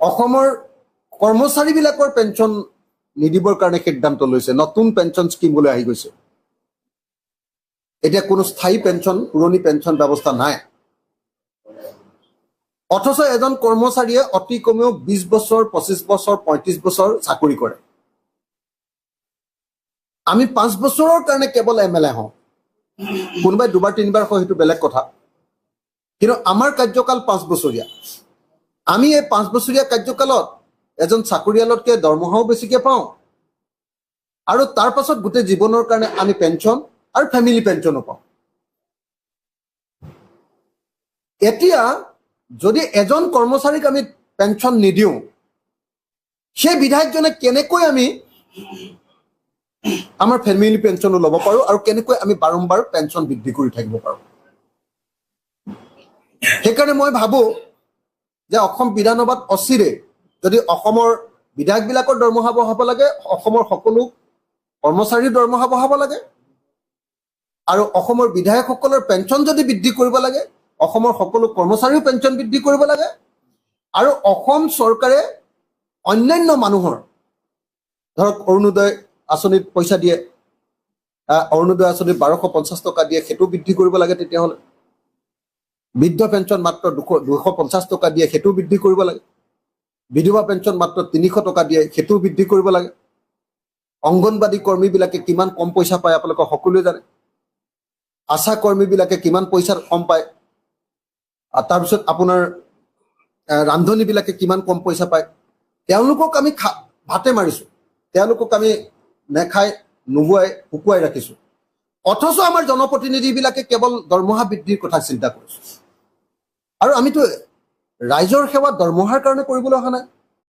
অসমৰ কৰ্মচাৰীবিলাকৰ পেঞ্চন নিদিবৰ কাৰণে সিদ্ধান্ত লৈছে। নতুন পেঞ্চন স্কিমলৈ আহি গৈছে। এতিয়া কোনো স্থায়ী পেঞ্চন, পুৰণি পেঞ্চন ব্যৱস্থা নাই। অথচ এজন কৰ্মচাৰীয়ে অতি কমেও 20 বছৰ, 25 বছৰ, 35 বছৰ চাকৰি কৰে। আমি 5 বছৰৰ কাৰণে কেৱল MLA হওঁ। কোনোবাই 2বাৰ 3বাৰ হয়, সেইটো বেলেগ কথা। কিন্তু আমাৰ কাৰ্যকাল 5 বছৰীয়া। আমি এই 5 বছৰীয়া কাৰ্যকালত এজন চাকৰিয়ালতকৈ দৰমহাও বেছিকৈ পাওঁ, আৰু তাৰ পাছত গোটেই জীৱনৰ কাৰণে আমি পেঞ্চন আৰু ফেমিলি পেঞ্চনো পাওঁ। এতিয়া যদি এজন কৰ্মচাৰীক আমি পেঞ্চন নিদিওঁ, সেই বিধায়কজনে কেনেকৈ আমি আমাৰ ফেমিলি পেঞ্চনো ল'ব পাৰোঁ আৰু কেনেকৈ আমি বাৰম্বাৰ পেঞ্চন বৃদ্ধি কৰি থাকিব পাৰোঁ। সেইকাৰণে মই ভাবোঁ যে অসম বিধানসভাত অচিৰে যদি অসমৰ বিধায়কবিলাকৰ দৰমহা বঢ়াব লাগে, অসমৰ সকলো কৰ্মচাৰীৰ দৰমহা বঢ়াব লাগে, আৰু অসমৰ বিধায়কসকলৰ পেঞ্চন যদি বৃদ্ধি কৰিব লাগে, অসমৰ সকলো কৰ্মচাৰীও পেঞ্চন বৃদ্ধি কৰিব লাগে, আৰু অসম চৰকাৰে অন্যান্য মানুহৰ ধৰক অৰুণোদয় আঁচনিত পইচা দিয়ে, অৰুণোদয় আঁচনিত 1250 টকা দিয়ে, সেইটো বৃদ্ধি কৰিব লাগে। তেতিয়াহ'লে বৃদ্ধ পেঞ্চন মাত্ৰ 250 টকা দিয়ে, সেইটো বৃদ্ধি কৰিব লাগে। বিধৱা পেঞ্চন মাত্ৰ 300 টকা দিয়ে, সেইটো বৃদ্ধি কৰিব লাগে। অংগনবাদী কৰ্মীবিলাকে কিমান কম পইচা পায় আপোনালোকে সকলোৱে জানে। আশা কৰ্মীবিলাকে কিমান পইচা কম পায়। তাৰপিছত আপোনাৰ ৰান্ধনীবিলাকে কিমান কম পইচা পায়। তেওঁলোকক আমি ভাতে মাৰিছোঁ, তেওঁলোকক আমি নেখাই নোবোৱাই শুকুৱাই ৰাখিছোঁ। অথচ আমাৰ জনপ্ৰতিনিধিবিলাকে কেৱল দৰমহা বৃদ্ধিৰ কথা চিন্তা কৰিছোঁ। আৰু আমিতো ৰাইজৰ সেৱা দৰমহাৰ কাৰণে কৰিবলৈ অহা নাই।